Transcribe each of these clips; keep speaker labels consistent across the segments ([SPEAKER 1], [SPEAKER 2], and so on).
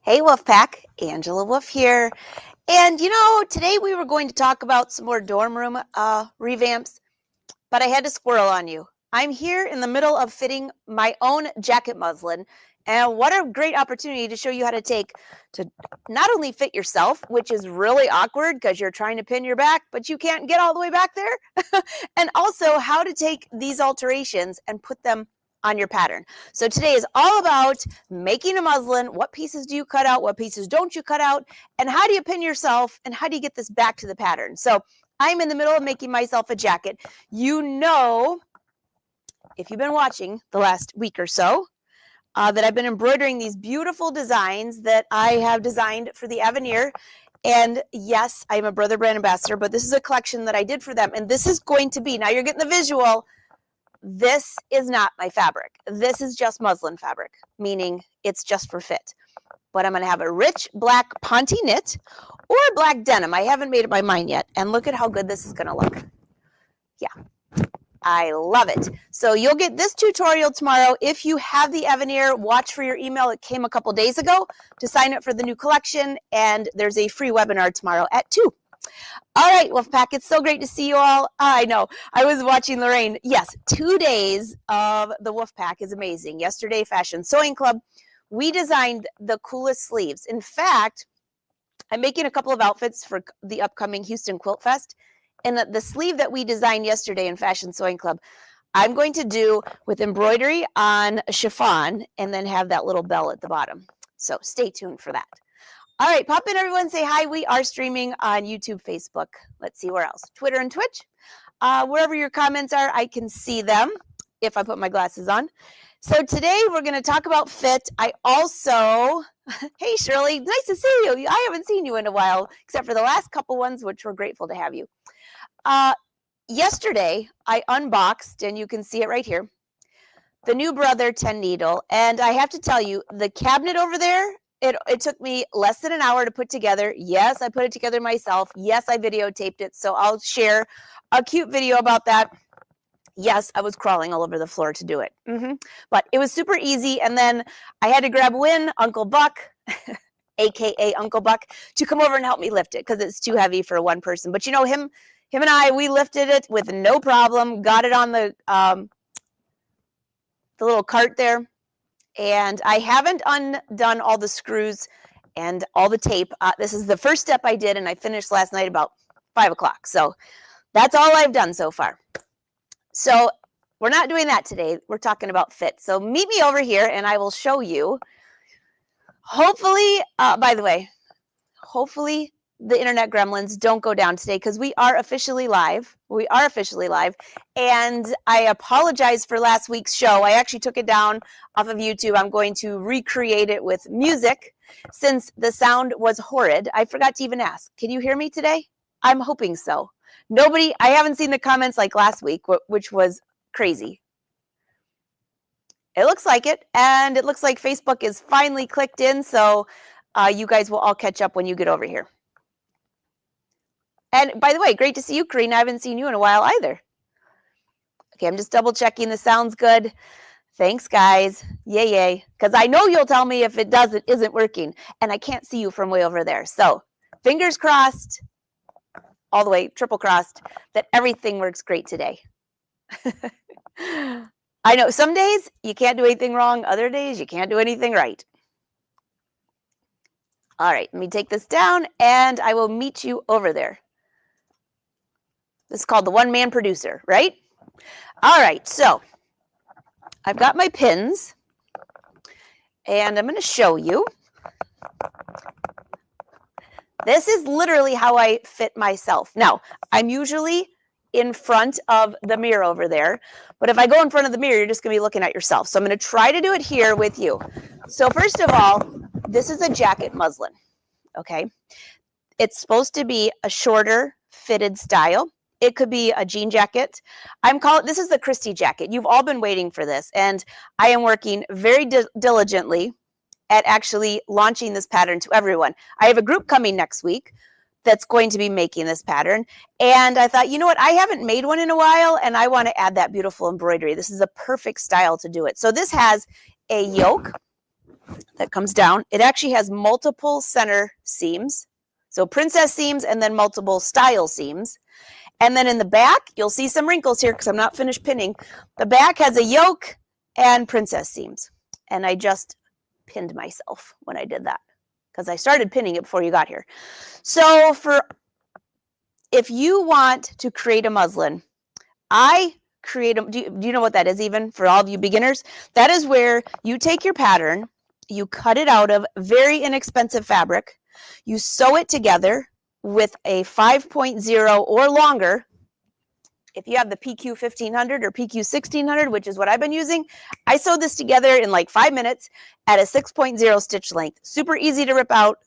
[SPEAKER 1] Hey Wolfpack, Angela Wolf here. And today we were going to talk about some more dorm room revamps, but I had to squirrel on you. I'm here in the middle of fitting my own jacket muslin, and what a great opportunity to show you how to not only fit yourself, which is really awkward because you're trying to pin your back, but you can't get all the way back there, and also how to take these alterations and put them on your pattern. So today is all about making a muslin. What pieces do you cut out? What pieces don't you cut out? And how do you pin yourself? And how do you get this back to the pattern? So I'm in the middle of making myself a jacket. You know, if you've been watching the last week or so, that I've been embroidering these beautiful designs that I have designed for the Avenir. And yes, I'm a Brother Brand ambassador, but this is a collection that I did for them. And this is going to be, now you're getting the visual, this is not my fabric. This is just muslin fabric, meaning it's just for fit. But I'm going to have a rich black Ponte knit or black denim. I haven't made up my mind yet. And look at how good this is going to look. Yeah, I love it. So you'll get this tutorial tomorrow. If you have the Avenir, watch for your email. It came a couple days ago to sign up for the new collection. And there's a free webinar tomorrow at 2. All right, Wolfpack, it's so great to see you all. I know, I was watching Lorraine. Yes, 2 days of the Wolfpack is amazing. Yesterday, Fashion Sewing Club, we designed the coolest sleeves. In fact, I'm making a couple of outfits for the upcoming Houston Quilt Fest. And the sleeve that we designed yesterday in Fashion Sewing Club, I'm going to do with embroidery on a chiffon and then have that little bell at the bottom. So stay tuned for that. All right, pop in, everyone. Say hi. We are streaming on YouTube, Facebook. Let's see where else. Twitter and Twitch. Wherever your comments are, I can see them if I put my glasses on. So today we're going to talk about fit. I also, hey, Shirley, nice to see you. I haven't seen you in a while, except for the last couple ones, which we're grateful to have you. Yesterday, I unboxed, and you can see it right here, the new Brother 10 needle. And I have to tell you, the cabinet over there, it took me less than an hour to put together. Yes, I put it together myself. Yes, I videotaped it. So I'll share a cute video about that. Yes, I was crawling all over the floor to do it. But it was super easy. And then I had to grab Win, Uncle Buck, AKA Uncle Buck, to come over and help me lift it because it's too heavy for one person. But you know, him and I, we lifted it with no problem, got it on the little cart there. And I haven't undone all the screws and all the tape. This is the first step I did, and I finished last night about 5 o'clock. So that's all I've done so far. So we're not doing that today. We're talking about fit. So meet me over here, and I will show you. Hopefully, by the way, hopefully the internet gremlins don't go down today because we are officially live. We are officially live. And I apologize for last week's show. I actually took it down off of YouTube. I'm going to recreate it with music since the sound was horrid. I forgot to even ask. Can you hear me today? I'm hoping so. I haven't seen the comments like last week, which was crazy. It looks like it. And it looks like Facebook is finally clicked in. So you guys will all catch up when you get over here. And by the way, great to see you, Karina. I haven't seen you in a while either. Okay, I'm just double checking. The sound's good. Thanks, guys. Yay, yay. Because I know you'll tell me if it isn't working. And I can't see you from way over there. So fingers crossed, all the way, triple crossed, that everything works great today. I know some days you can't do anything wrong. Other days you can't do anything right. All right, let me take this down and I will meet you over there. This is called the one-man producer, right? All right, so I've got my pins, and I'm going to show you. This is literally how I fit myself. Now, I'm usually in front of the mirror over there, but if I go in front of the mirror, you're just going to be looking at yourself. So I'm going to try to do it here with you. So first of all, this is a jacket muslin, okay? It's supposed to be a shorter fitted style. It could be a jean jacket. This is the Christie jacket. You've all been waiting for this. And I am working very diligently at actually launching this pattern to everyone. I have a group coming next week that's going to be making this pattern. And I thought, you know what? I haven't made one in a while, and I want to add that beautiful embroidery. This is a perfect style to do it. So this has a yoke that comes down. It actually has multiple center seams. So princess seams and then multiple style seams. And then in the back, you'll see some wrinkles here because I'm not finished pinning. The back has a yoke and princess seams. And I just pinned myself when I did that because I started pinning it before you got here. So if you want to create a muslin, I create a, do you know what that is even for all of you beginners? That is where you take your pattern, you cut it out of very inexpensive fabric, you sew it together with a 5.0 or longer. If you have the PQ 1500 or PQ 1600, which is what I've been using, I sewed this together in like 5 minutes at a 6.0 stitch length. Super easy to rip out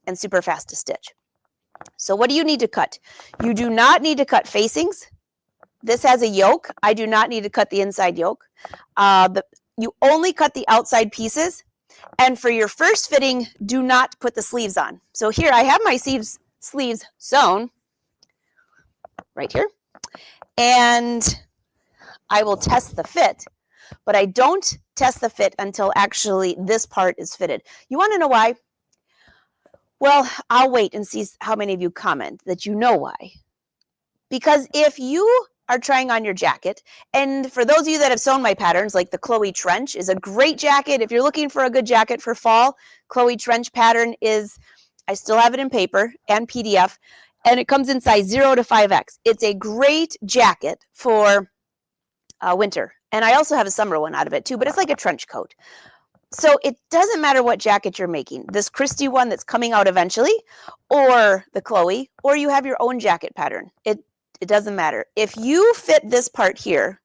[SPEAKER 1] and super fast to stitch. So what do you need to cut? You do not need to cut facings. This has a yoke. I do not need to cut the inside yoke. You only cut the outside pieces. And for your first fitting, do not put the sleeves on. So here I have my sleeves sewn right here. And I will test the fit, but I don't test the fit until actually this part is fitted. You want to know why? Well, I'll wait and see how many of you comment that you know why. Because if you are trying on your jacket, and for those of you that have sewn my patterns, like the Chloe Trench is a great jacket. If you're looking for a good jacket for fall, Chloe Trench pattern is, I still have it in paper and PDF, and it comes in size 0 to 5X. It's a great jacket for winter. And I also have a summer one out of it too, but it's like a trench coat. So it doesn't matter what jacket you're making, this Christy one that's coming out eventually, or the Chloe, or you have your own jacket pattern. It doesn't matter. If you fit this part here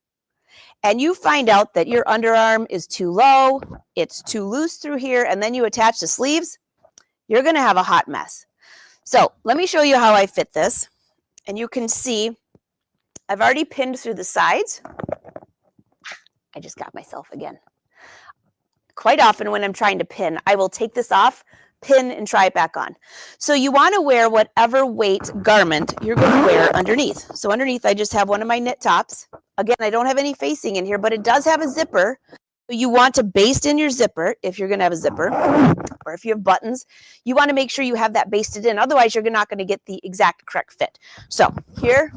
[SPEAKER 1] and you find out that your underarm is too low, it's too loose through here, and then you attach the sleeves, you're going to have a hot mess. So let me show you how I fit this. And you can see I've already pinned through the sides. I just got myself again. Quite often when I'm trying to pin, I will take this off, pin, and try it back on. So you want to wear whatever weight garment you're going to wear underneath. So underneath, I just have one of my knit tops. Again, I don't have any facing in here, but it does have a zipper. You want to baste in your zipper if you're going to have a zipper, or if you have buttons, you want to make sure you have that basted in. Otherwise, you're not going to get the exact correct fit. So here,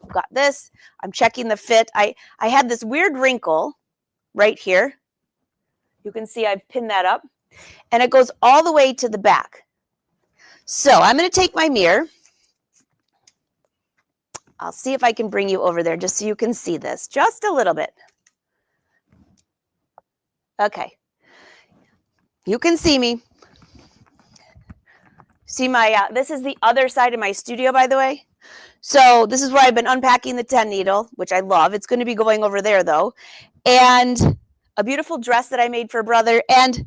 [SPEAKER 1] I've got this. I'm checking the fit. I had this weird wrinkle right here. You can see I've pinned that up, and it goes all the way to the back. So I'm going to take my mirror. I'll see if I can bring you over there just so you can see this just a little bit. Okay. You can see me. See my, this is the other side of my studio, by the way. So this is where I've been unpacking the 10 needle, which I love. It's going to be going over there though. And a beautiful dress that I made for a brother and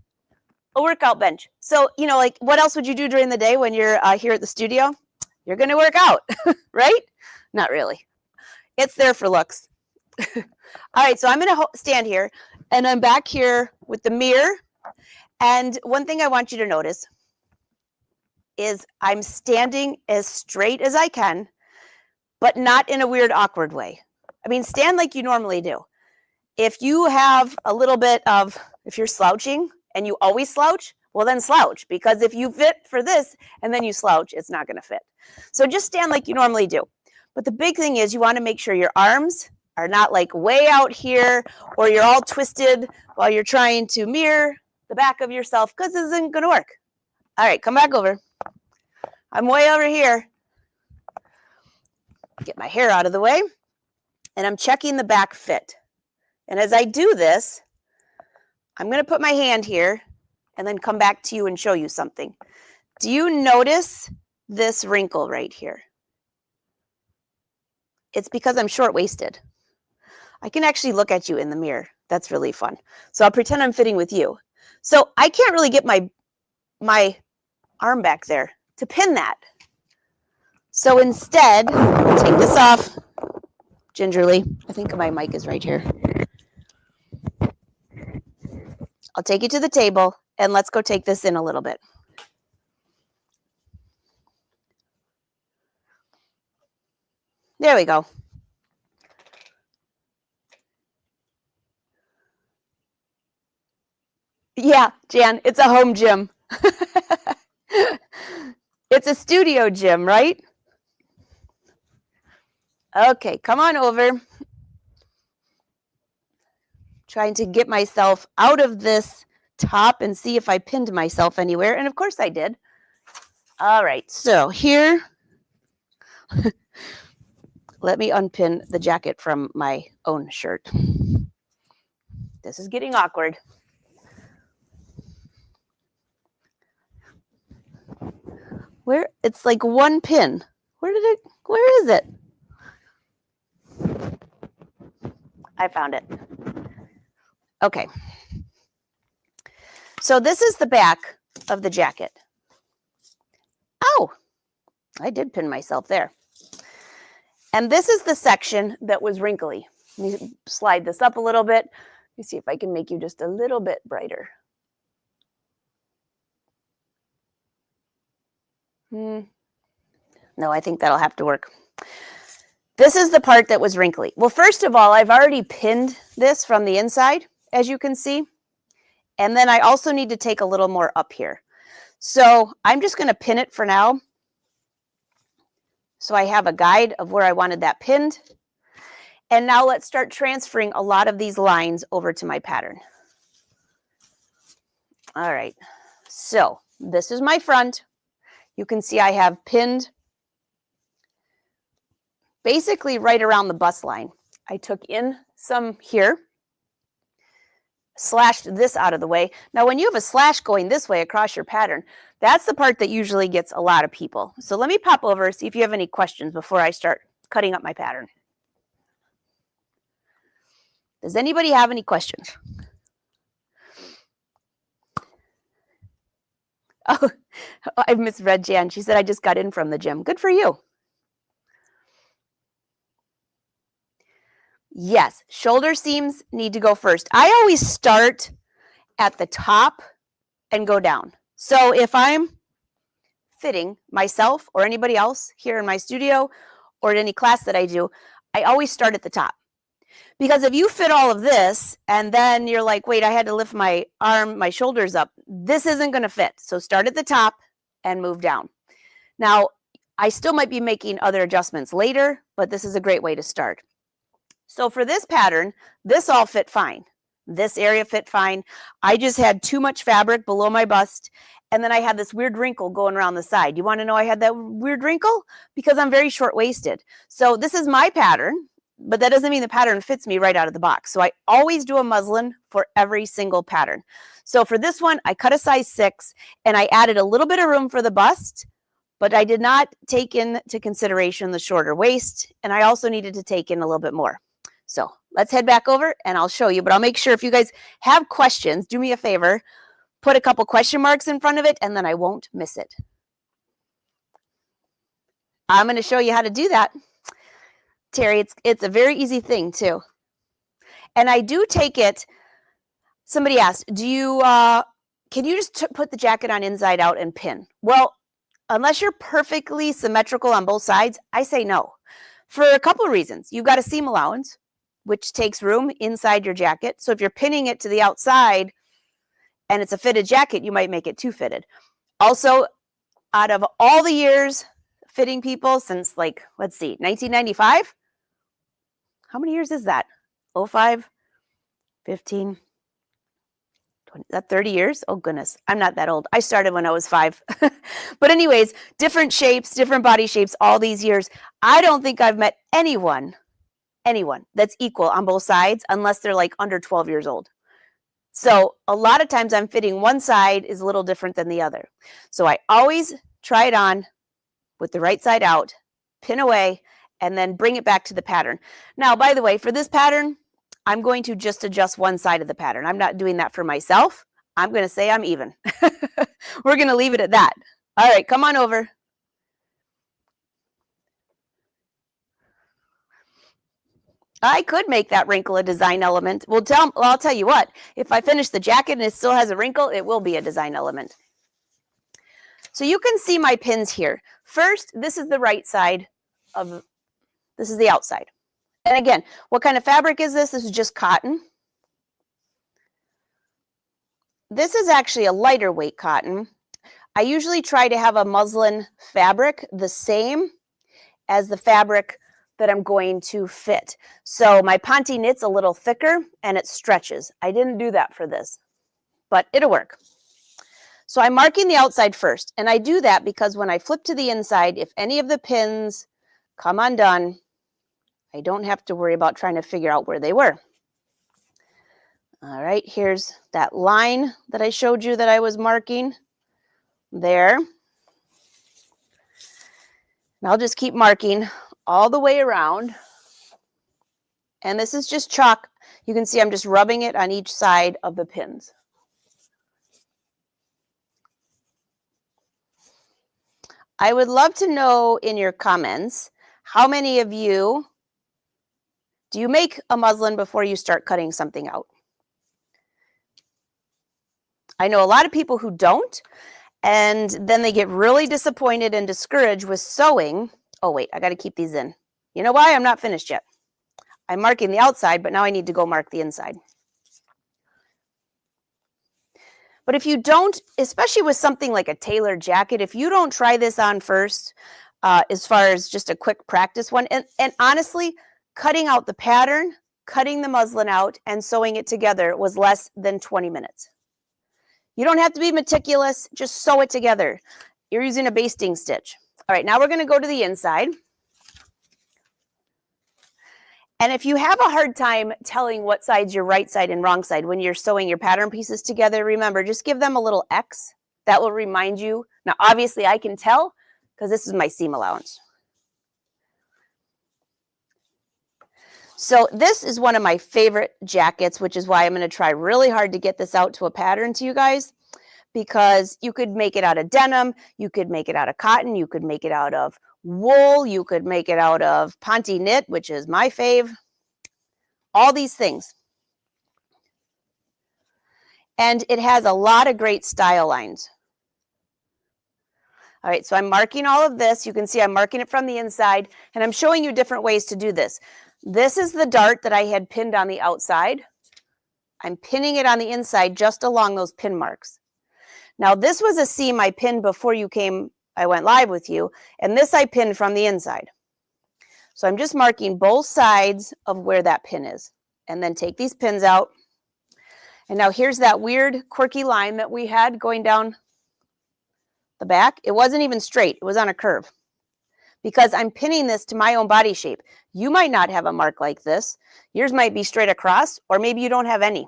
[SPEAKER 1] a workout bench. So, you know, like what else would you do during the day when you're here at the studio? You're going to work out, right? Not really. It's there for looks. All right, so I'm going to stand here, and I'm back here with the mirror. And one thing I want you to notice is I'm standing as straight as I can, but not in a weird, awkward way. I mean, stand like you normally do. If you have a little bit of, if you're slouching and you always slouch, well then slouch, because if you fit for this and then you slouch, it's not going to fit. So just stand like you normally do. But the big thing is you want to make sure your arms are not like way out here, or you're all twisted while you're trying to mirror the back of yourself, because this isn't going to work. All right, come back over. I'm way over here. Get my hair out of the way. And I'm checking the back fit. And as I do this, I'm going to put my hand here and then come back to you and show you something. Do you notice this wrinkle right here? It's because I'm short-waisted. I can actually look at you in the mirror. That's really fun. So I'll pretend I'm fitting with you. So I can't really get my arm back there to pin that. So instead, I'll take this off gingerly. I think my mic is right here. I'll take you to the table, and let's go take this in a little bit. There we go. Yeah, Jan, it's a home gym. It's a studio gym, right? Okay, come on over. Trying to get myself out of this top and see if I pinned myself anywhere. And of course I did. All right, so here, let me unpin the jacket from my own shirt. This is getting awkward. Where? It's like one pin. Where is it? I found it. Okay. So this is the back of the jacket. Oh, I did pin myself there. And this is the section that was wrinkly. Let me slide this up a little bit. Let me see if I can make you just a little bit brighter. No, I think that'll have to work. This is the part that was wrinkly. Well, first of all, I've already pinned this from the inside, as you can see. And then I also need to take a little more up here. So I'm just going to pin it for now. So I have a guide of where I wanted that pinned. And now let's start transferring a lot of these lines over to my pattern. All right, so this is my front. You can see I have pinned basically right around the bust line. I took in some here, slashed this out of the way. Now, when you have a slash going this way across your pattern, that's the part that usually gets a lot of people. So let me pop over, see if you have any questions before I start cutting up my pattern. Does anybody have any questions? Oh, I misread Jan. She said, I just got in from the gym. Good for you. Yes, shoulder seams need to go first. I always start at the top and go down. So if I'm fitting myself or anybody else here in my studio or at any class that I do, I always start at the top. Because if you fit all of this and then you're like, wait, I had to lift my arm, my shoulders up, this isn't going to fit. So start at the top and move down. Now, I still might be making other adjustments later, but this is a great way to start. So for this pattern, this all fit fine. This area fit fine. I just had too much fabric below my bust, and then I had this weird wrinkle going around the side. You want to know I had that weird wrinkle? Because I'm very short-waisted. So this is my pattern, but that doesn't mean the pattern fits me right out of the box. So I always do a muslin for every single pattern. So for this one, I cut a size 6, and I added a little bit of room for the bust, but I did not take into consideration the shorter waist, and I also needed to take in a little bit more. So let's head back over and I'll show you, but I'll make sure if you guys have questions, do me a favor, put a couple question marks in front of it and then I won't miss it. I'm going to show you how to do that. Terry, it's a very easy thing too. And I do take it, somebody asked, can you just put the jacket on inside out and pin? Well, unless you're perfectly symmetrical on both sides, I say no. For a couple of reasons. You've got a seam allowance, which takes room inside your jacket. So if you're pinning it to the outside and it's a fitted jacket, you might make it too fitted. Also, out of all the years fitting people since, like, let's see, 1995? How many years is that? 05, 15, 20, is that 30 years? Oh, goodness. I'm not that old. I started when I was 5. But anyways, different shapes, different body shapes, all these years. I don't think I've met anyone that's equal on both sides unless they're like under 12 years old. So a lot of times I'm fitting one side is a little different than the other. So I always try it on with the right side out, pin away, and then bring it back to the pattern. Now, by the way, for this pattern, I'm going to just adjust one side of the pattern. I'm not doing that for myself. I'm going to say I'm even. We're going to leave it at that. All right, come on over. I could make that wrinkle a design element. Well, I'll tell you what, if I finish the jacket and it still has a wrinkle, it will be a design element. So you can see my pins here. First, this is the right side this is the outside. And again, what kind of fabric is this? This is just cotton. this is actually a lighter weight cotton. I usually try to have a muslin fabric the same as the fabric that I'm going to fit. So my Ponte knit's a little thicker and it stretches. I didn't do that for this, but it'll work. So I'm marking the outside first, and I do that because when I flip to the inside, if any of the pins come undone, I don't have to worry about trying to figure out where they were. All right, here's that line that I showed you that I was marking there. And I'll just keep marking all the way around. And this is just chalk. You can see I'm just rubbing it on each side of the pins. I would love to know in your comments, how many of you, do you make a muslin before you start cutting something out? I know a lot of people who don't, and then they get really disappointed and discouraged with sewing. Oh wait, I got to keep these in. You know why? I'm not finished yet. I'm marking the outside, but now I need to go mark the inside. But if you don't, especially with something like a tailored jacket, if you don't try this on first, as far as just a quick practice one, and honestly, cutting out the pattern, cutting the muslin out, and sewing it together was less than 20 minutes. You don't have to be meticulous, just sew it together. You're using a basting stitch. All right, now we're going to go to the inside. And if you have a hard time telling what side's your right side and wrong side when you're sewing your pattern pieces together, remember, just give them a little X. That will remind you. Now, obviously, I can tell because this is my seam allowance. So this is one of my favorite jackets, which is why I'm going to try really hard to get this out to a pattern to you guys, because you could make it out of denim, you could make it out of cotton, you could make it out of wool, you could make it out of Ponte knit, which is my fave, all these things. And it has a lot of great style lines. All right, so I'm marking all of this. You can see I'm marking it from the inside, and I'm showing you different ways to do this. This is the dart that I had pinned on the outside. I'm pinning it on the inside just along those pin marks. Now, this was a seam I pinned before I went live with you, and this I pinned from the inside. So I'm just marking both sides of where that pin is, and then take these pins out. And now here's that weird quirky line that we had going down the back. It wasn't even straight, it was on a curve, because I'm pinning this to my own body shape. You might not have a mark like this. Yours might be straight across, or maybe you don't have any.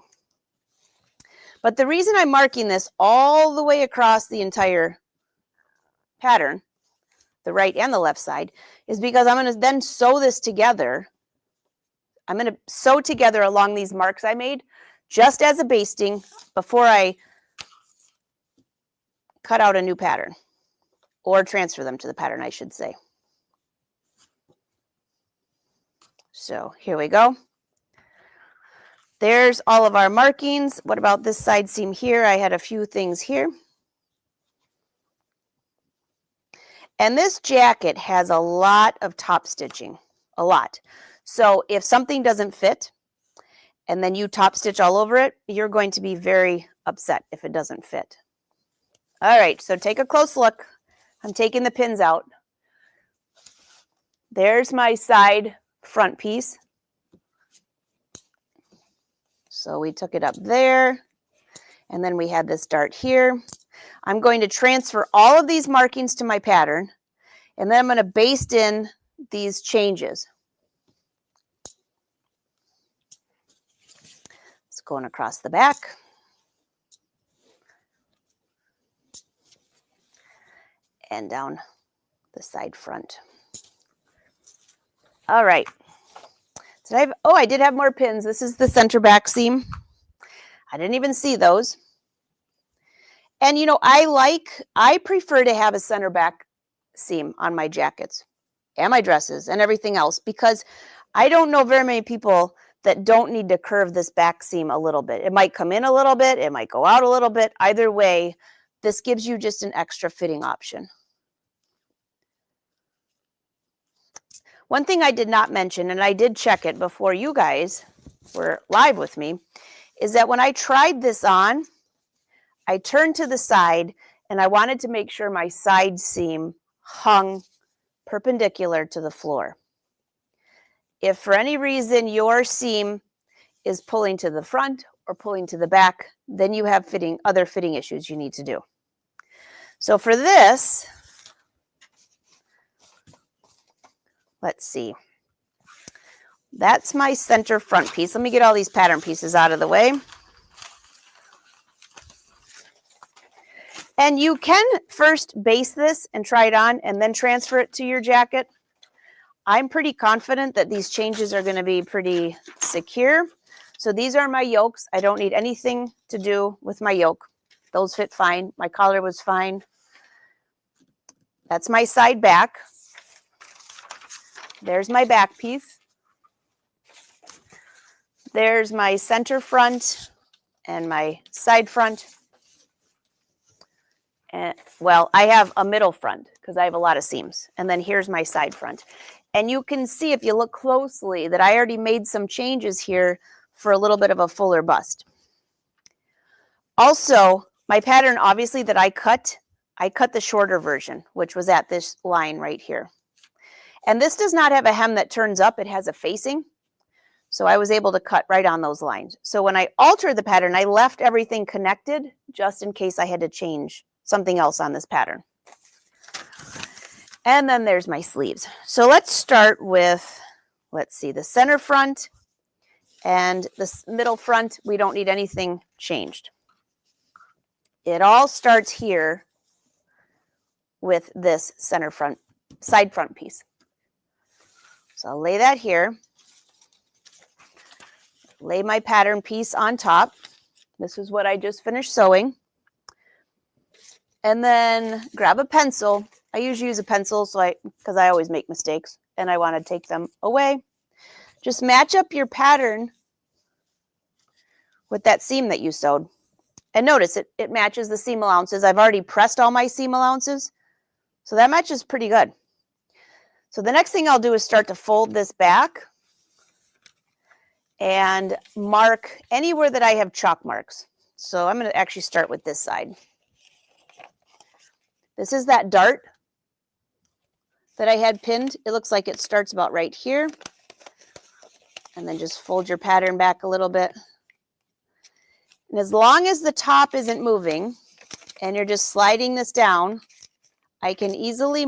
[SPEAKER 1] But the reason I'm marking this all the way across the entire pattern, the right and the left side, is because I'm going to then sew this together. I'm going to sew together along these marks I made just as a basting before I cut out a new pattern, or transfer them to the pattern, I should say. So here we go. There's all of our markings. What about this side seam here? I had a few things here. And this jacket has a lot of top stitching, a lot. So if something doesn't fit and then you top stitch all over it, you're going to be very upset if it doesn't fit. All right, so take a close look. I'm taking the pins out. There's my side front piece. So we took it up there, and then we had this dart here. I'm going to transfer all of these markings to my pattern, and then I'm going to baste in these changes. It's going across the back. And down the side front. All right. I did have more pins. This is the center back seam. I didn't even see those. And you know, I prefer to have a center back seam on my jackets and my dresses and everything else, because I don't know very many people that don't need to curve this back seam a little bit. It might come in a little bit, it might go out a little bit. Either way, this gives you just an extra fitting option. One thing I did not mention, and I did check it before you guys were live with me, is that when I tried this on, I turned to the side and I wanted to make sure my side seam hung perpendicular to the floor. If for any reason your seam is pulling to the front or pulling to the back, then you have other fitting issues you need to do. So for this, let's see. That's my center front piece. Let me get all these pattern pieces out of the way. And you can first base this and try it on and then transfer it to your jacket. I'm pretty confident that these changes are going to be pretty secure. So these are my yokes. I don't need anything to do with my yoke. Those fit fine. My collar was fine. That's my side back. There's my back piece. There's my center front and my side front. And, well, I have a middle front because I have a lot of seams. And then here's my side front. And you can see if you look closely that I already made some changes here for a little bit of a fuller bust. Also, my pattern, obviously, that I cut the shorter version, which was at this line right here. And this does not have a hem that turns up. It has a facing. So I was able to cut right on those lines. So when I altered the pattern, I left everything connected just in case I had to change something else on this pattern. And then there's my sleeves. So let's start with, let's see, the center front and the middle front. We don't need anything changed. It all starts here with this center front, side front piece. So I'll lay that here. Lay my pattern piece on top. This is what I just finished sewing. And then grab a pencil. I usually use a pencil because I always make mistakes and I want to take them away. Just match up your pattern with that seam that you sewed. And notice it matches the seam allowances. I've already pressed all my seam allowances. So that matches pretty good. So the next thing I'll do is start to fold this back and mark anywhere that I have chalk marks. So I'm going to actually start with this side. This is that dart that I had pinned. It looks like it starts about right here. And then just fold your pattern back a little bit. And as long as the top isn't moving and you're just sliding this down, I can easily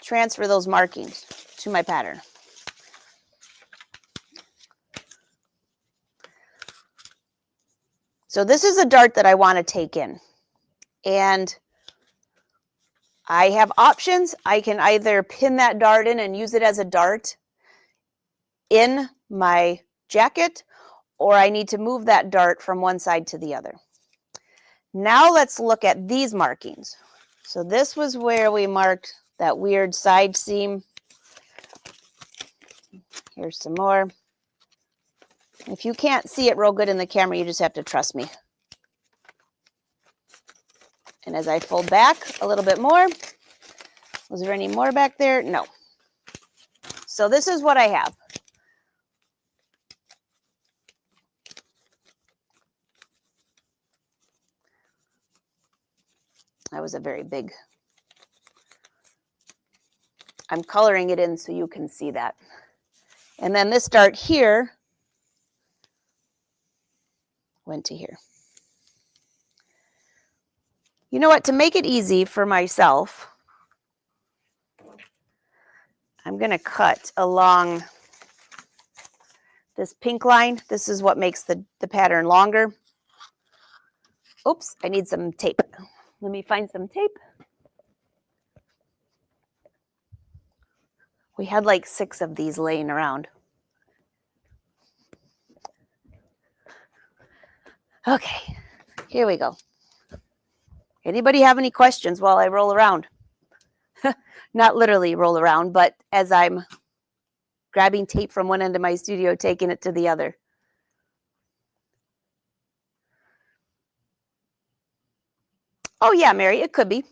[SPEAKER 1] transfer those markings to my pattern. So this is a dart that I want to take in. And I have options. I can either pin that dart in and use it as a dart in my jacket, or I need to move that dart from one side to the other. Now let's look at these markings. So this was where we marked that weird side seam. Here's some more. If you can't see it real good in the camera, you just have to trust me. And as I fold back a little bit more, was there any more back there? No. So this is what I have. That was a very big. I'm coloring it in so you can see that. And then this dart here went to here. You know what? To make it easy for myself, I'm going to cut along this pink line. This is what makes the pattern longer. Oops, I need some tape. Let me find some tape. We had like 6 of these laying around. Okay, here we go. Anybody have any questions while I roll around? Not literally roll around, but as I'm grabbing tape from one end of my studio, taking it to the other. Oh yeah, Mary, it could be.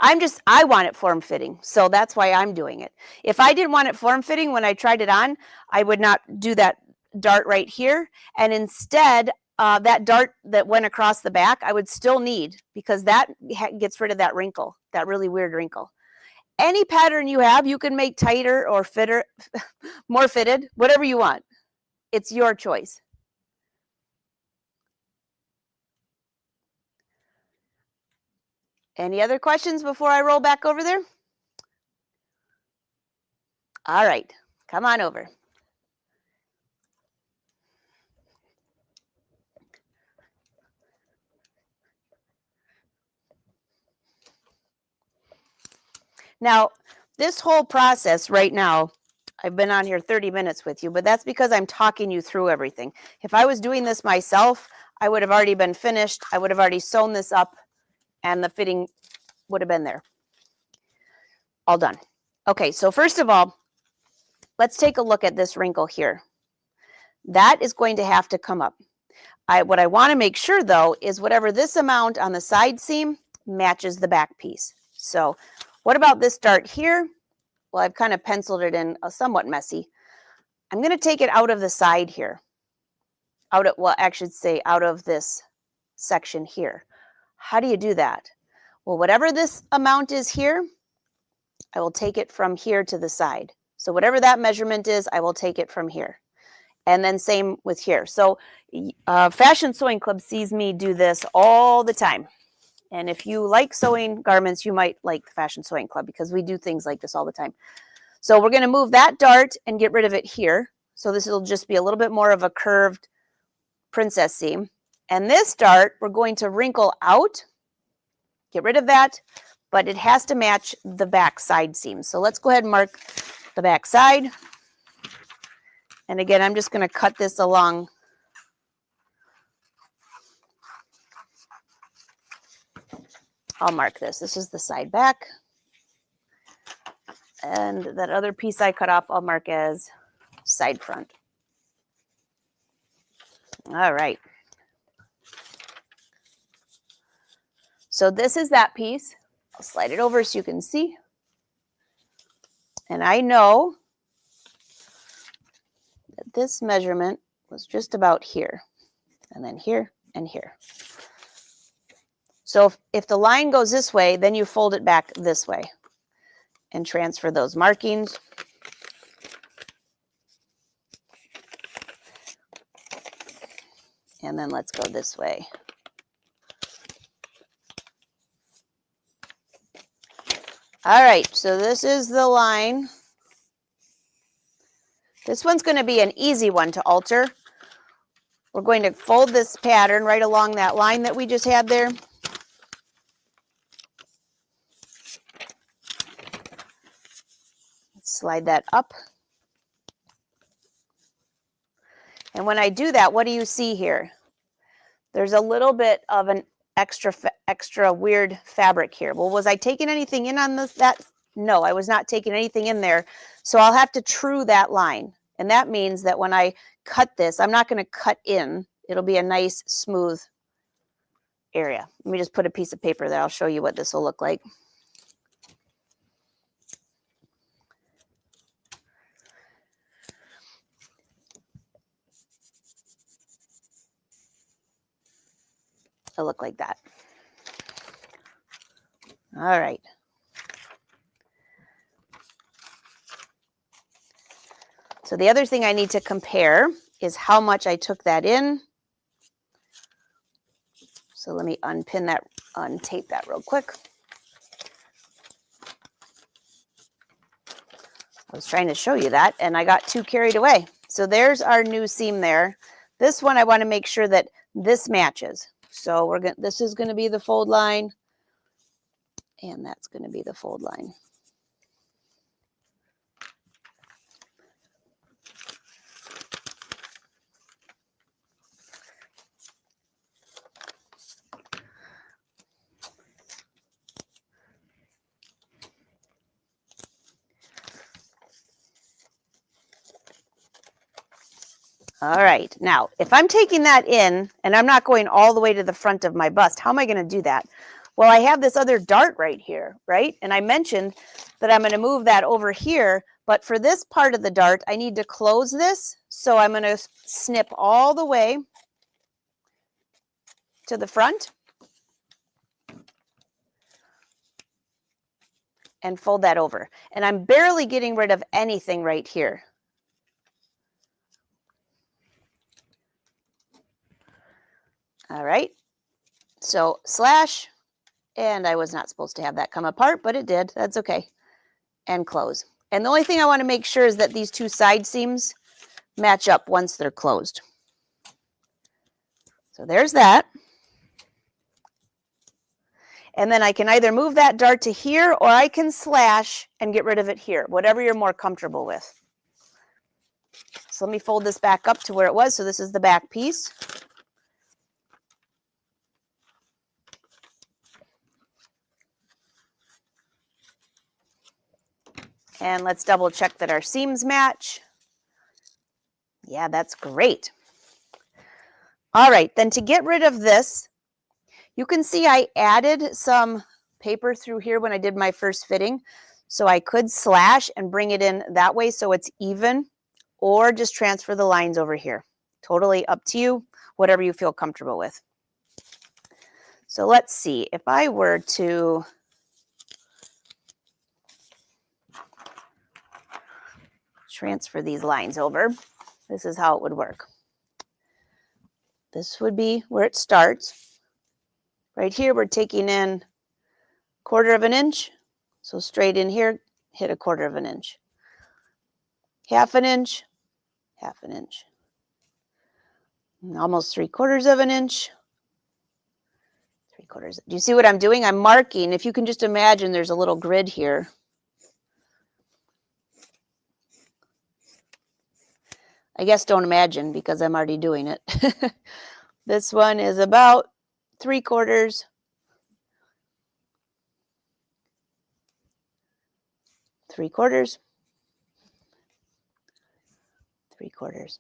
[SPEAKER 1] I want it form fitting, so that's why I'm doing it. If I didn't want it form fitting when I tried it on, I would not do that dart right here, and instead that dart that went across the back, I would still need, because that gets rid of that wrinkle, that really weird wrinkle. Any pattern you have, you can make tighter or fitter, more fitted, whatever you want. It's your choice. Any other questions before I roll back over there? All right, come on over. Now, this whole process right now, I've been on here 30 minutes with you, but that's because I'm talking you through everything. If I was doing this myself, I would have already been finished. I would have already sewn this up and the fitting would have been there. All done. Okay, so first of all, let's take a look at this wrinkle here. That is going to have to come up. What I want to make sure, though, is whatever this amount on the side seam matches the back piece. So what about this dart here? Well, I've kind of penciled it in somewhat messy. I'm going to take it out of the side here. Out of this section here. How do you do that? Well, whatever this amount is here, I will take it from here to the side. So whatever that measurement is, I will take it from here. And then same with here. So Fashion Sewing Club sees me do this all the time. And if you like sewing garments, you might like the Fashion Sewing Club, because we do things like this all the time. So we're going to move that dart and get rid of it here. So this will just be a little bit more of a curved princess seam. And this dart, we're going to wrinkle out, get rid of that, but it has to match the back side seam. So let's go ahead and mark the back side. And again, I'm just going to cut this along. I'll mark this. This is the side back. And that other piece I cut off, I'll mark as side front. All right. So this is that piece. I'll slide it over so you can see. And I know that this measurement was just about here, and then here and here. So if the line goes this way, then you fold it back this way and transfer those markings. And then let's go this way. All right, so this is the line. This one's going to be an easy one to alter. We're going to fold this pattern right along that line that we just had there. Slide that up. And when I do that, what do you see here? There's a little bit of an extra weird fabric here. Well, was I taking anything in on this? No, I was not taking anything in there. So I'll have to true that line. And that means that when I cut this, I'm not going to cut in. It'll be a nice, smooth area. Let me just put a piece of paper there. I'll show you what this will look like. It'll look like that. All right. So the other thing I need to compare is how much I took that in. So let me unpin that, untape that real quick. I was trying to show you that and I got too carried away. So there's our new seam there. This one I want to make sure that this matches. So this is going to be the fold line, and that's going to be the fold line. All right, now if I'm taking that in and I'm not going all the way to the front of my bust, how am I going to do that? Well, I have this other dart right here, right? And I mentioned that I'm going to move that over here, but for this part of the dart, I need to close this. So I'm going to snip all the way to the front and fold that over. And I'm barely getting rid of anything right here. All right, so slash, and I was not supposed to have that come apart, but it did. That's okay. And close. And the only thing I want to make sure is that these two side seams match up once they're closed. So there's that. And then I can either move that dart to here or I can slash and get rid of it here, whatever you're more comfortable with. So let me fold this back up to where it was. So this is the back piece. And let's double check that our seams match. Yeah, that's great. All right, then to get rid of this, you can see I added some paper through here when I did my first fitting. So I could slash and bring it in that way so it's even, or just transfer the lines over here. Totally up to you, whatever you feel comfortable with. So let's see, if I were to transfer these lines over, this is how it would work. This would be where it starts. Right here, we're taking in 1/4 of an inch. So straight in here, hit 1/4 of an inch. 1/2 an inch, 1/2 an inch. And almost 3/4 of an inch. 3/4. Do you see what I'm doing? I'm marking. If you can just imagine, there's a little grid here. I guess don't imagine because I'm already doing it. This one is about 3/4. 3/4. 3/4.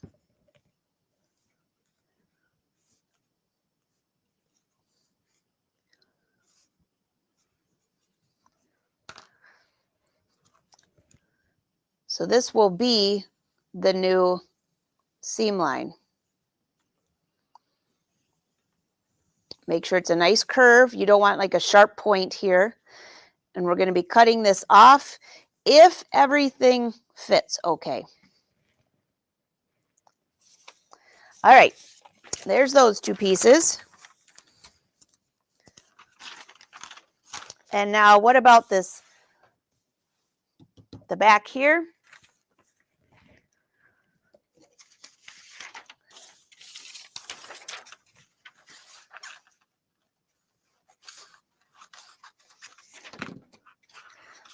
[SPEAKER 1] So this will be the new seam line. Make sure it's a nice curve. You don't want like a sharp point here. And we're going to be cutting this off if everything fits okay. All right, there's those two pieces. And now what about this, the back here?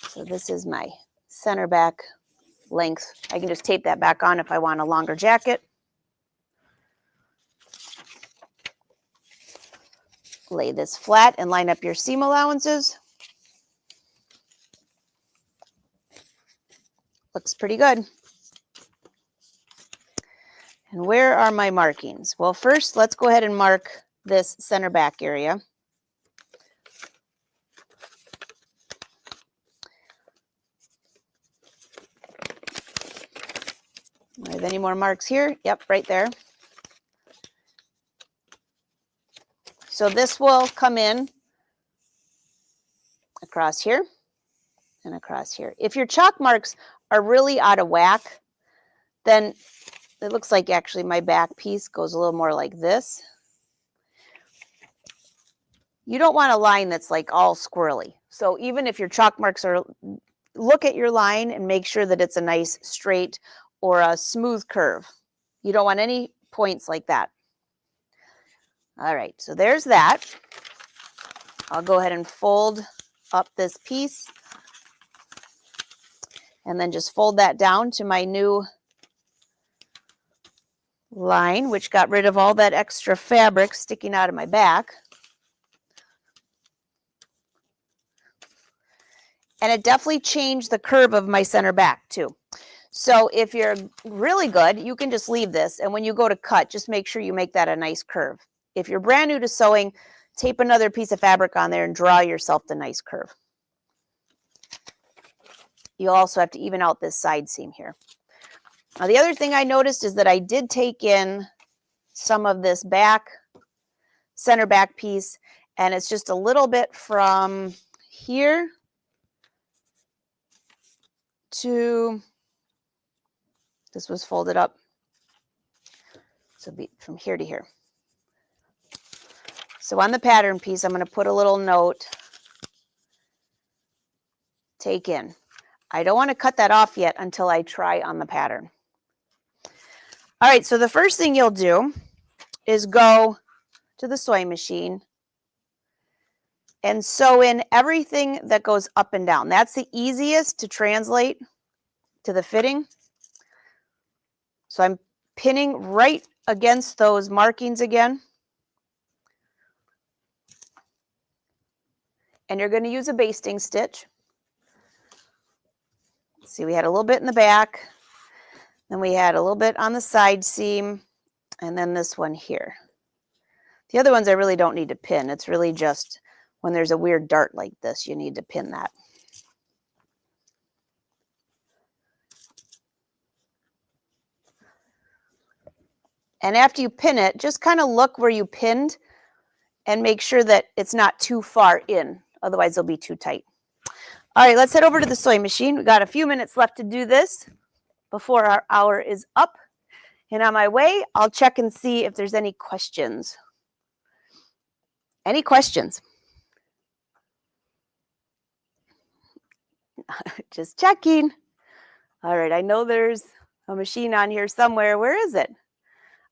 [SPEAKER 1] So this is my center back length. I can just tape that back on if I want a longer jacket. Lay this flat and line up your seam allowances. Looks pretty good. And where are my markings? Well, first, let's go ahead and mark this center back area. Do I have any more marks here? Yep, right there. So this will come in across here and across here. If your chalk marks are really out of whack, then it looks like actually my back piece goes a little more like this. You don't want a line that's like all squirrely. So even if your chalk marks are, look at your line and make sure that it's a nice straight or a smooth curve. You don't want any points like that. All right, so there's that. I'll go ahead and fold up this piece and then just fold that down to my new line, which got rid of all that extra fabric sticking out of my back. And it definitely changed the curve of my center back too. So if you're really good, you can just leave this. And when you go to cut, just make sure you make that a nice curve. If you're brand new to sewing, tape another piece of fabric on there and draw yourself the nice curve. You'll also have to even out this side seam here. Now, the other thing I noticed is that I did take in some of this back center back piece, and it's just a little bit from here to, this was folded up, so it'll be from here to here. So on the pattern piece, I'm going to put a little note, take in. I don't want to cut that off yet until I try on the pattern. All right, so the first thing you'll do is go to the sewing machine and sew in everything that goes up and down. That's the easiest to translate to the fitting. So I'm pinning right against those markings again. And you're going to use a basting stitch. See, we had a little bit in the back, then we had a little bit on the side seam, and then this one here. The other ones I really don't need to pin. It's really just when there's a weird dart like this, you need to pin that. And after you pin it, just kind of look where you pinned and make sure that it's not too far in. Otherwise, it'll be too tight. All right, let's head over to the sewing machine. We got a few minutes left to do this before our hour is up. And on my way, I'll check and see if there's any questions. Any questions? Just checking. All right, I know there's a machine on here somewhere. Where is it?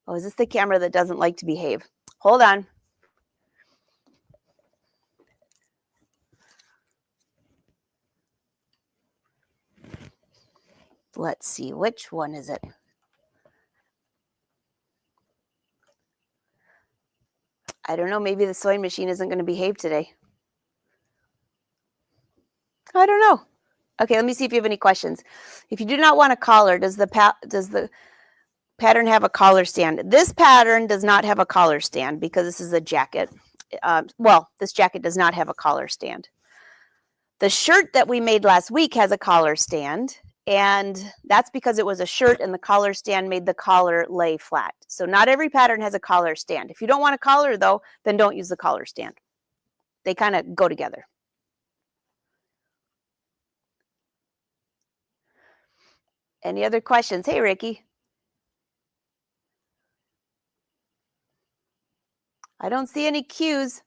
[SPEAKER 1] Oh, is this the camera that doesn't like to behave? Hold on. Let's see, which one is it? I don't know, maybe the sewing machine isn't going to behave today. I don't know. Okay, let me see if you have any questions. If you do not want a collar, does the pattern have a collar stand? This pattern does not have a collar stand because this is a jacket. Well, this jacket does not have a collar stand. The shirt that we made last week has a collar stand, and that's because it was a shirt and the collar stand made the collar lay flat. So not every pattern has a collar stand. If you don't want a collar, though, then don't use the collar stand. They kind of go together. Any other questions? Hey, Ricky. I don't see any cues.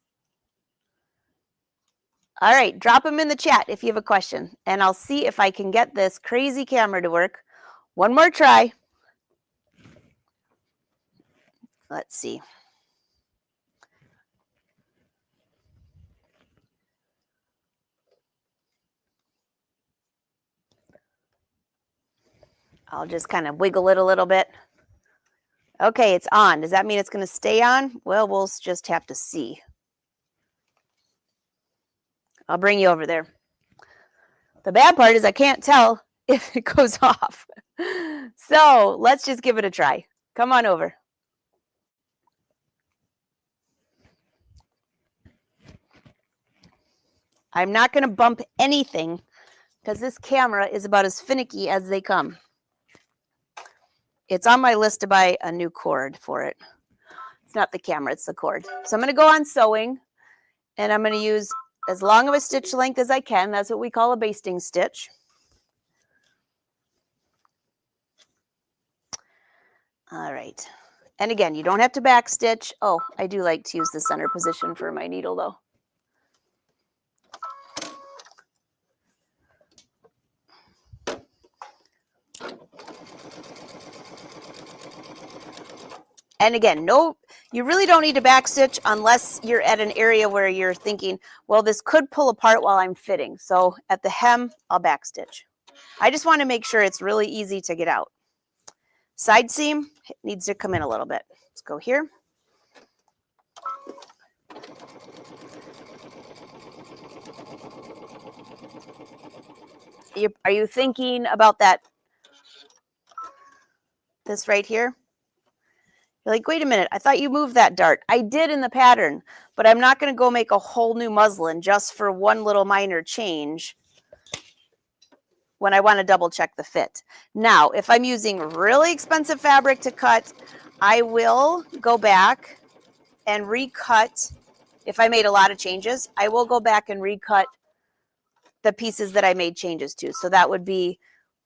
[SPEAKER 1] All right, drop them in the chat if you have a question, and I'll see if I can get this crazy camera to work. One more try. Let's see. I'll just kind of wiggle it a little bit. Okay, it's on. Does that mean it's going to stay on? Well, we'll just have to see. I'll bring you over there. The bad part is I can't tell if it goes off. So let's just give it a try. Come on over. I'm not going to bump anything because this camera is about as finicky as they come. It's on my list to buy a new cord for it. It's not the camera, it's the cord. So I'm going to go on sewing, and I'm going to use as long of a stitch length as I can. That's what we call a basting stitch. All right. And again, you don't have to back stitch. Oh, I do like to use the center position for my needle though. And again, no, you really don't need to back stitch unless you're at an area where you're thinking, well, this could pull apart while I'm fitting. So at the hem, I'll back stitch. I just want to make sure it's really easy to get out. Side seam needs to come in a little bit. Let's go here. Are you thinking about that? This right here? You're like, wait a minute, I thought you moved that dart. I did in the pattern, but I'm not going to go make a whole new muslin just for one little minor change when I want to double check the fit. Now, if I'm using really expensive fabric to cut, I will go back and recut. If I made a lot of changes, I will go back and recut the pieces that I made changes to. So that would be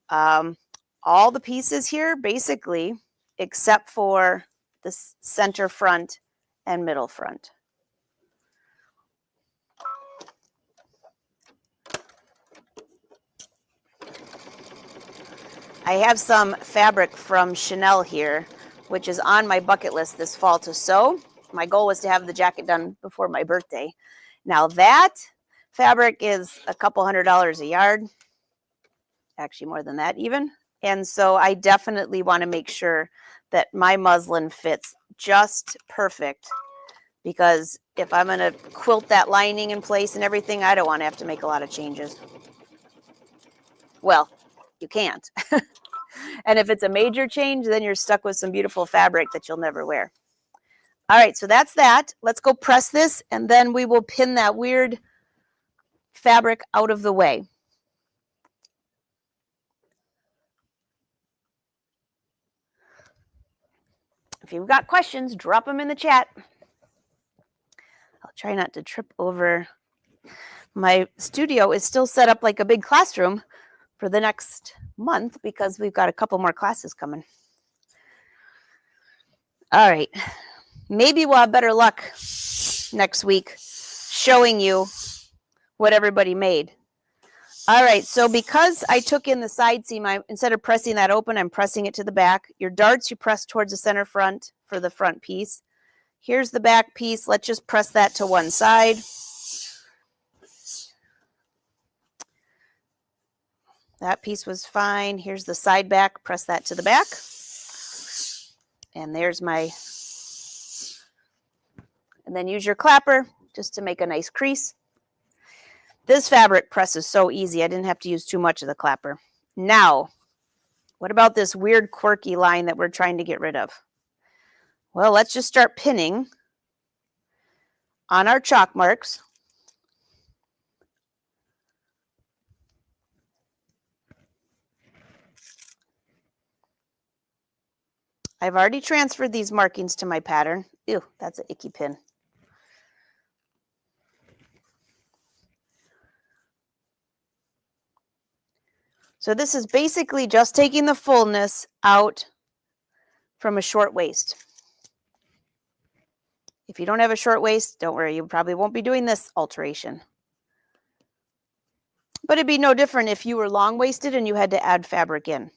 [SPEAKER 1] all the pieces here, basically, except for the center front and middle front. I have some fabric from Chanel here, which is on my bucket list this fall to sew. My goal was to have the jacket done before my birthday. Now that fabric is a couple $100s a yard, actually more than that even. And so I definitely want to make sure that my muslin fits just perfect, because if I'm going to quilt that lining in place and everything, I don't want to have to make a lot of changes. Well, you can't. And if it's a major change, then you're stuck with some beautiful fabric that you'll never wear. All right, so that's that. Let's go press this, and then we will pin that weird fabric out of the way. If you've got questions, drop them in the chat. I'll try not to trip over. My studio is still set up like a big classroom for the next month because we've got a couple more classes coming. All right. Maybe we'll have better luck next week showing you what everybody made. All right, so because I took in the side seam, instead of pressing that open, I'm pressing it to the back. Your darts, you press towards the center front for the front piece. Here's the back piece. Let's just press that to one side. That piece was fine. Here's the side back. Press that to the back. And there's my... And then use your clapper just to make a nice crease. This fabric press is so easy. I didn't have to use too much of the clapper. Now, what about this weird quirky line that we're trying to get rid of? Well, let's just start pinning on our chalk marks. I've already transferred these markings to my pattern. Ew, that's an icky pin. So this is basically just taking the fullness out from a short waist. If you don't have a short waist, don't worry, you probably won't be doing this alteration. But it'd be no different if you were long-waisted and you had to add fabric in.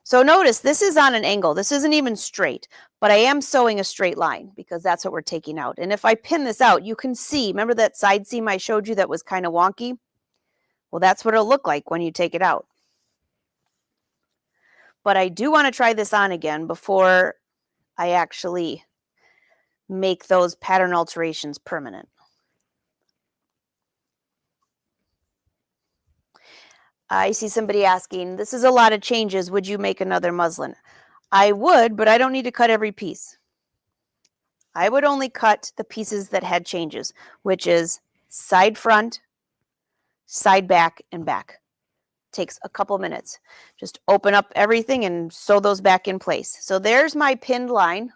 [SPEAKER 1] So notice this is on an angle. This isn't even straight, but I am sewing a straight line because that's what we're taking out. And if I pin this out, you can see, remember that side seam I showed you that was kind of wonky? Well, that's what it'll look like when you take it out. But I do want to try this on again before I actually make those pattern alterations permanent. I see somebody asking, this is a lot of changes. Would you make another muslin? I would, but I don't need to cut every piece. I would only cut the pieces that had changes, which is side front, side back, and back. Takes a couple minutes. Just open up everything and sew those back in place. So there's my pinned line.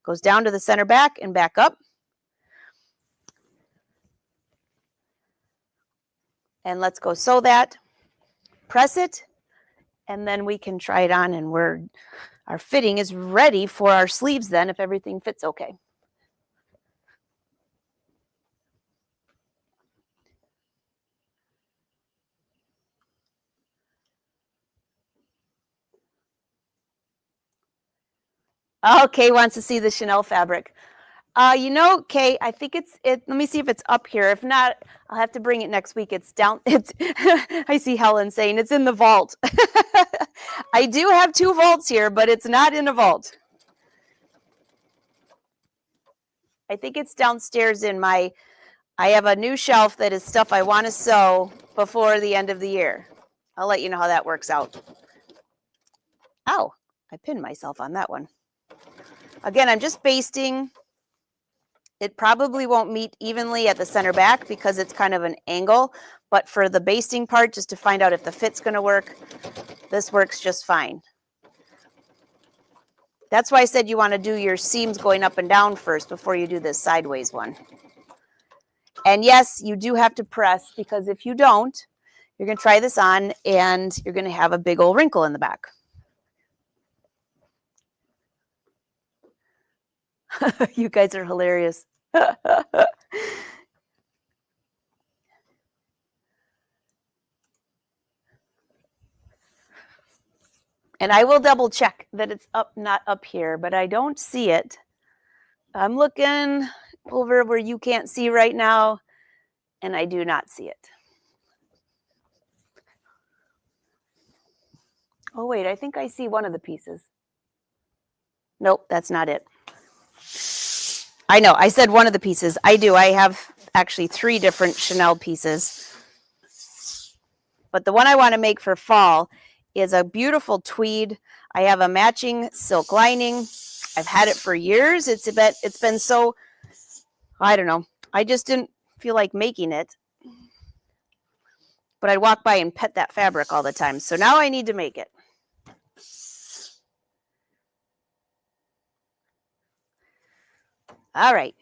[SPEAKER 1] Goes down to the center back and back up. And let's go sew that. Press it, and then we can try it on, and our fitting is ready for our sleeves then if everything fits okay. Oh, Kay wants to see the Chanel fabric. You know, Kay, I think let me see if it's up here. If not, I'll have to bring it next week. It's down. I see Helen saying it's in the vault. I do have 2 vaults here, but it's not in a vault. I think it's downstairs in I have a new shelf that is stuff I want to sew before the end of the year. I'll let you know how that works out. Ow, I pinned myself on that one. Again, I'm just basting. It probably won't meet evenly at the center back because it's kind of an angle, but for the basting part, just to find out if the fit's going to work, this works just fine. That's why I said you want to do your seams going up and down first before you do this sideways one. And yes, you do have to press, because if you don't, you're going to try this on and you're going to have a big old wrinkle in the back. You guys are hilarious. And I will double check that it's up, not up here, but I don't see it. I'm looking over where you can't see right now, and I do not see it. Oh, wait, I think I see one of the pieces. Nope, that's not it. I know, I said one of the pieces. I do. I have actually 3 different Chanel pieces. But the one I want to make for fall is a beautiful tweed. I have a matching silk lining. I've had it for years. It's been so, I don't know. I just didn't feel like making it. But I'd walk by and pet that fabric all the time. So now I need to make it. All right.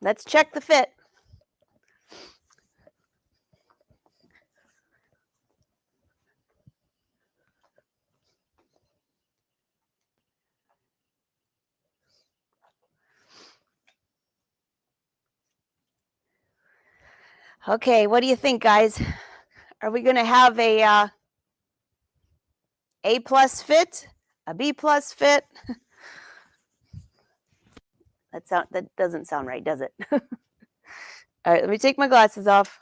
[SPEAKER 1] Let's check the fit. Okay, what do you think, guys? Are we going to have a A+ fit, a B+ fit? That doesn't sound right, does it? All right, let me take my glasses off.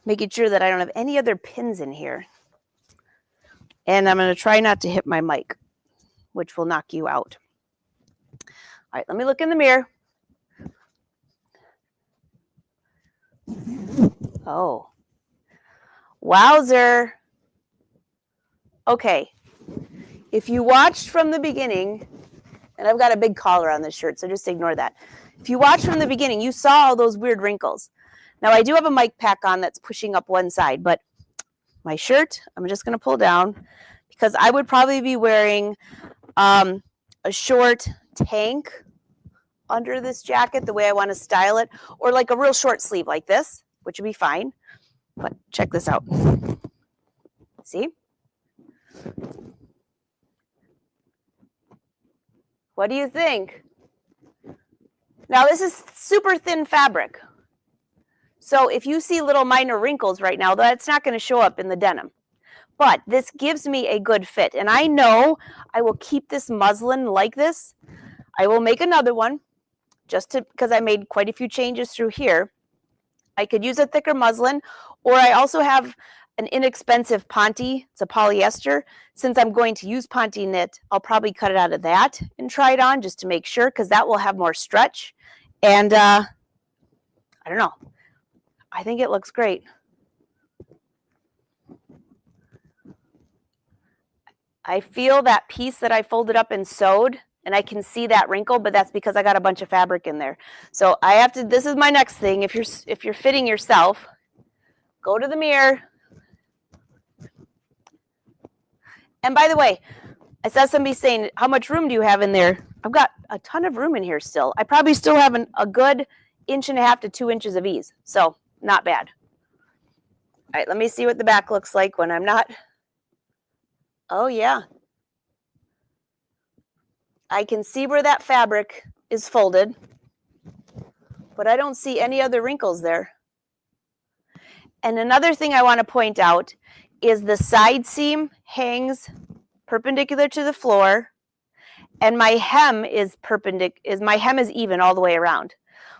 [SPEAKER 1] Making sure that I don't have any other pins in here. And I'm going to try not to hit my mic, which will knock you out. All right, let me look in the mirror. Oh. Wowzer. Okay. If you watched from the beginning, and I've got a big collar on this shirt, so just ignore that. If you watched from the beginning, you saw all those weird wrinkles. Now, I do have a mic pack on that's pushing up one side, but my shirt, I'm just going to pull down, because I would probably be wearing a short tank under this jacket, the way I want to style it, or like a real short sleeve like this, which would be fine. But check this out. See? What do you think? Now, this is super thin fabric. So if you see little minor wrinkles right now, that's not going to show up in the denim. But this gives me a good fit. And I know I will keep this muslin like this. I will make another one because I made quite a few changes through here. I could use a thicker muslin, or I also have an inexpensive Ponte. It's a polyester. Since I'm going to use Ponte knit, I'll probably cut it out of that and try it on just to make sure, because that will have more stretch. And I don't know. I think it looks great. I feel that piece that I folded up and sewed, and I can see that wrinkle, but that's because I got a bunch of fabric in there. So I have to, this is my next thing. If you're fitting yourself, go to the mirror. And by the way, I saw somebody saying, how much room do you have in there? I've got a ton of room in here still. I probably still have a good 1.5 to 2 inches of ease. So not bad. All right, let me see what the back looks like when I'm not. Oh, yeah. I can see where that fabric is folded, but I don't see any other wrinkles there. And another thing I want to point out is the side seam hangs perpendicular to the floor, and my hem is even all the way around.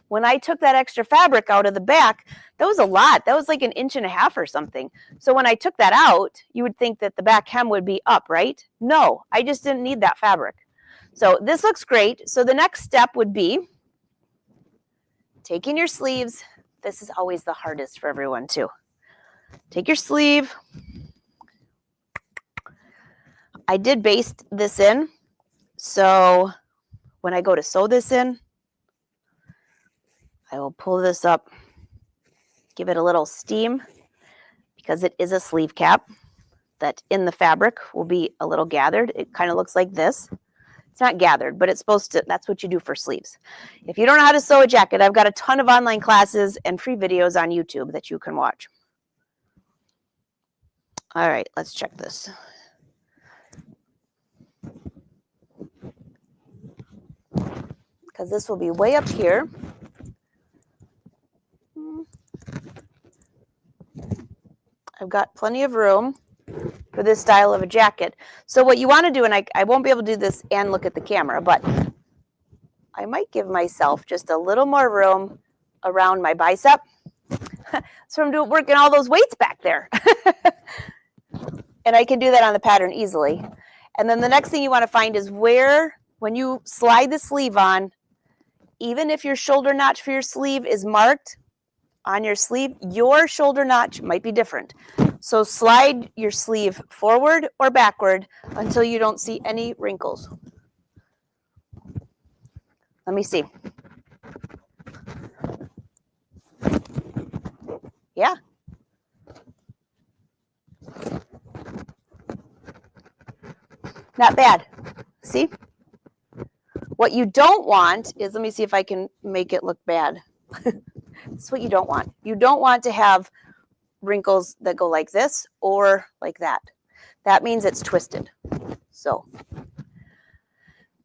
[SPEAKER 1] When I took that extra fabric out of the back, that was a lot. That was like 1.5 inches or something. So when I took that out, you would think that the back hem would be up, right? No, I just didn't need that fabric. So this looks great. So the next step would be taking your sleeves. This is always the hardest for everyone too. Take your sleeve. I did baste this in. So when I go to sew this in, I will pull this up Give it a little steam because it is a sleeve cap that in the fabric will be a little gathered. It kind of looks like this. It's not gathered, but it's supposed to, that's what you do for sleeves. If you don't know how to sew a jacket, I've got a ton of online classes and free videos on YouTube that you can watch. All right, let's check this. Because this will be way up here. I've got plenty of room for this style of a jacket. So what you want to do, and I won't be able to do this and look at the camera, but I might give myself just a little more room around my bicep. So I'm working all those weights back there. And I can do that on the pattern easily. And then the next thing you want to find is where, when you slide the sleeve on, even if your shoulder notch for your sleeve is marked on your sleeve, your shoulder notch might be different. So slide your sleeve forward or backward until you don't see any wrinkles. Let me see. Yeah. Not bad. See? What you don't want is, let me see if I can make it look bad. This is what you don't want. You don't want to have wrinkles that go like this or like that. That means it's twisted. So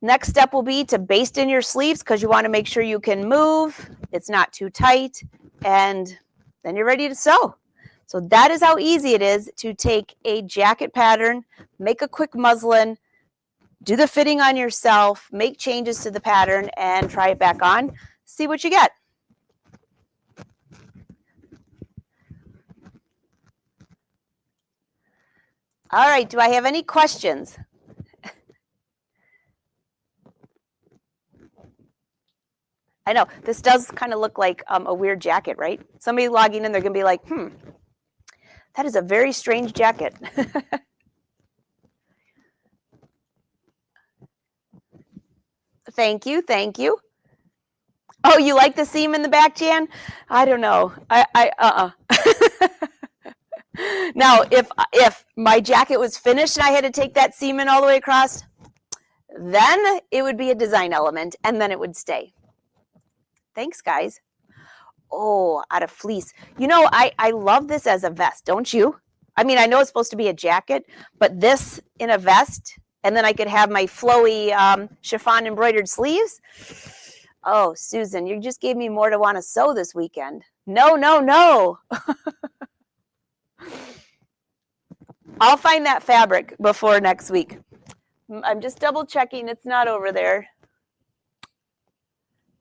[SPEAKER 1] next step will be to baste in your sleeves because you want to make sure you can move. It's not too tight. And then you're ready to sew. So that is how easy it is to take a jacket pattern, make a quick muslin, do the fitting on yourself, make changes to the pattern, and try it back on. See what you get. All right, do I have any questions? I know, this does kind of look like a weird jacket, right? Somebody logging in, they're going to be like, that is a very strange jacket. Thank you, thank you. Oh, you like the seam in the back, Jan? I don't know. Now, if my jacket was finished and I had to take that seam in all the way across, then it would be a design element, and then it would stay. Thanks, guys. Oh, out of fleece. You know, I love this as a vest, don't you? I mean, I know it's supposed to be a jacket, but this in a vest, and then I could have my flowy chiffon embroidered sleeves. Oh, Susan, you just gave me more to want to sew this weekend. No, no, no. I'll find that fabric before next week. I'm just double checking it's not over there.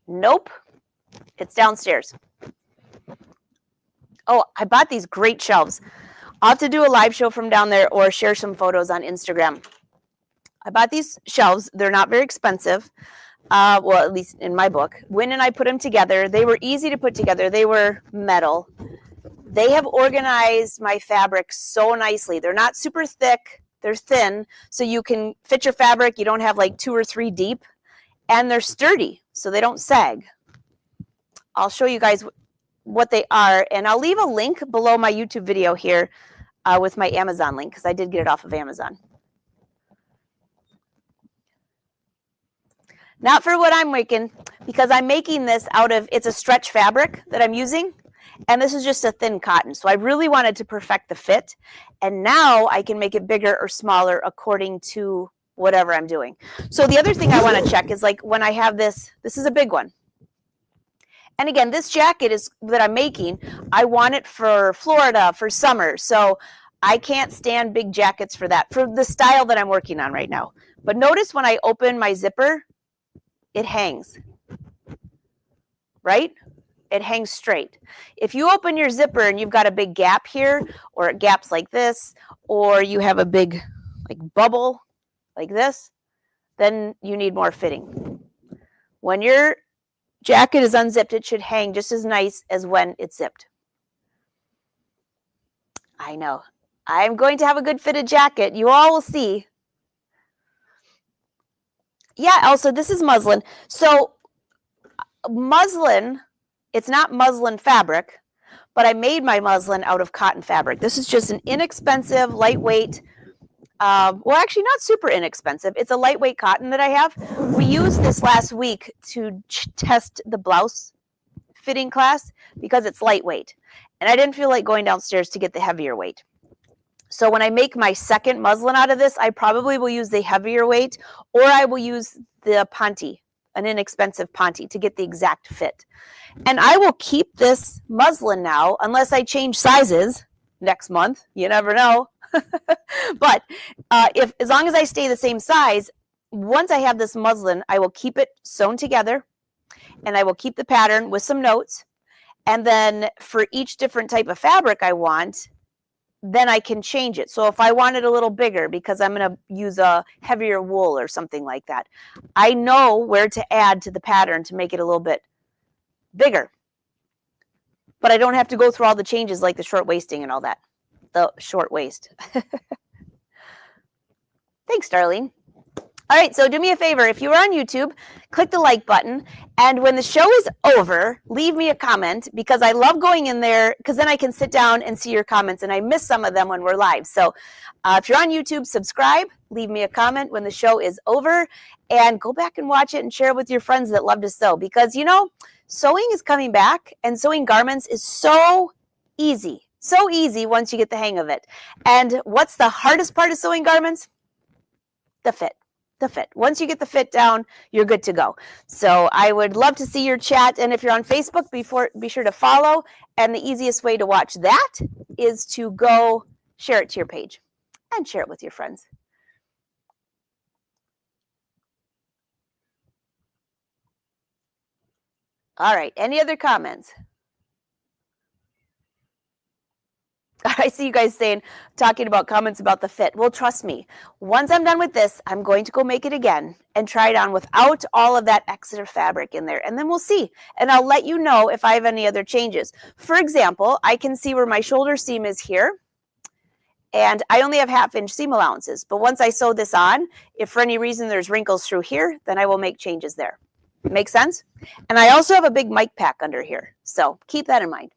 [SPEAKER 1] Nope, it's downstairs. Oh, I bought these great shelves. I'll have to do a live show from down there or share some photos on Instagram. I bought these shelves. They're not very expensive. Well, at least in my book. Wynn and I put them together. They were easy to put together. They were metal. They have organized my fabric so nicely. They're not super thick. They're thin, so you can fit your fabric. You don't have like 2 or 3 deep. And they're sturdy, so they don't sag. I'll show you guys what they are, and I'll leave a link below my YouTube video here with my Amazon link, because I did get it off of Amazon. Not for what I'm making, because I'm making this out of, it's a stretch fabric that I'm using, and this is just a thin cotton. So I really wanted to perfect the fit, and now I can make it bigger or smaller according to whatever I'm doing. So the other thing I want to check is, like, when I have this is a big one. And again, this jacket is that I'm making, I want it for Florida, for summer. So I can't stand big jackets for that, for the style that I'm working on right now. But notice when I open my zipper, it hangs, right? It hangs straight. If you open your zipper and you've got a big gap here, or it gaps like this, or you have a big like bubble like this, then you need more fitting. When your jacket is unzipped, it should hang just as nice as when it's zipped. I know. I'm going to have a good fitted jacket. You all will see. Yeah, also, this is muslin. So muslin, it's not muslin fabric, but I made my muslin out of cotton fabric. This is just an inexpensive, lightweight, well, actually not super inexpensive. It's a lightweight cotton that I have. We used this last week to test the blouse fitting class because it's lightweight. And I didn't feel like going downstairs to get the heavier weight. So when I make my second muslin out of this, I probably will use the heavier weight, or I will use the Ponte, an inexpensive Ponte, to get the exact fit. And I will keep this muslin now, unless I change sizes next month. You never know. But if as long as I stay the same size, once I have this muslin, I will keep it sewn together, and I will keep the pattern with some notes. And then for each different type of fabric I want, then I can change it. So if I want it a little bigger because I'm going to use a heavier wool or something like that, I know where to add to the pattern to make it a little bit bigger. But I don't have to go through all the changes like the short waisting and all that. The short waist. Thanks, Darlene. All right, so do me a favor. If you are on YouTube, click the like button. And when the show is over, leave me a comment, because I love going in there, because then I can sit down and see your comments, and I miss some of them when we're live. So if you're on YouTube, subscribe, leave me a comment when the show is over, and go back and watch it and share it with your friends that love to sew. Because, you know, sewing is coming back, and sewing garments is so easy. So easy once you get the hang of it. And what's the hardest part of sewing garments? The fit. The fit. Once you get the fit down, you're good to go. So I would love to see your chat. And if you're on Facebook, be sure to follow. And the easiest way to watch that is to go share it to your page and share it with your friends. All right. Any other comments? I see you guys talking about comments about the fit. Well, trust me, once I'm done with this, I'm going to go make it again and try it on without all of that extra fabric in there. And then we'll see. And I'll let you know if I have any other changes. For example, I can see where my shoulder seam is here. And I only have 1/2 inch seam allowances. But once I sew this on, if for any reason there's wrinkles through here, then I will make changes there. Make sense? And I also have a big mic pack under here. So keep that in mind.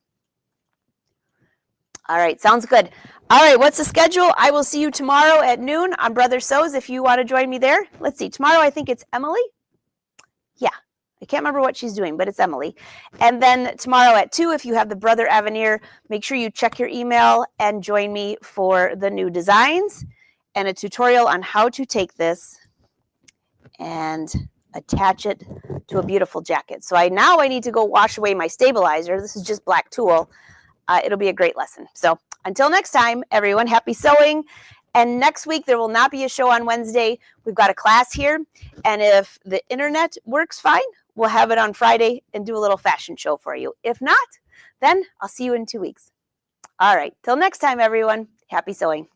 [SPEAKER 1] All right, sounds good. All right, what's the schedule? I will see you tomorrow at noon on Brother Sews if you want to join me there. Let's see, tomorrow I think it's Emily. Yeah, I can't remember what she's doing, but it's Emily. And then tomorrow at 2, if you have the Brother Avenir, make sure you check your email and join me for the new designs and a tutorial on how to take this and attach it to a beautiful jacket. So now I need to go wash away my stabilizer. This is just black tulle. It'll be a great lesson. So until next time, everyone, happy sewing. And next week, there will not be a show on Wednesday. We've got a class here. And if the internet works fine, we'll have it on Friday and do a little fashion show for you. If not, then I'll see you in 2 weeks. All right. Till next time, everyone, happy sewing.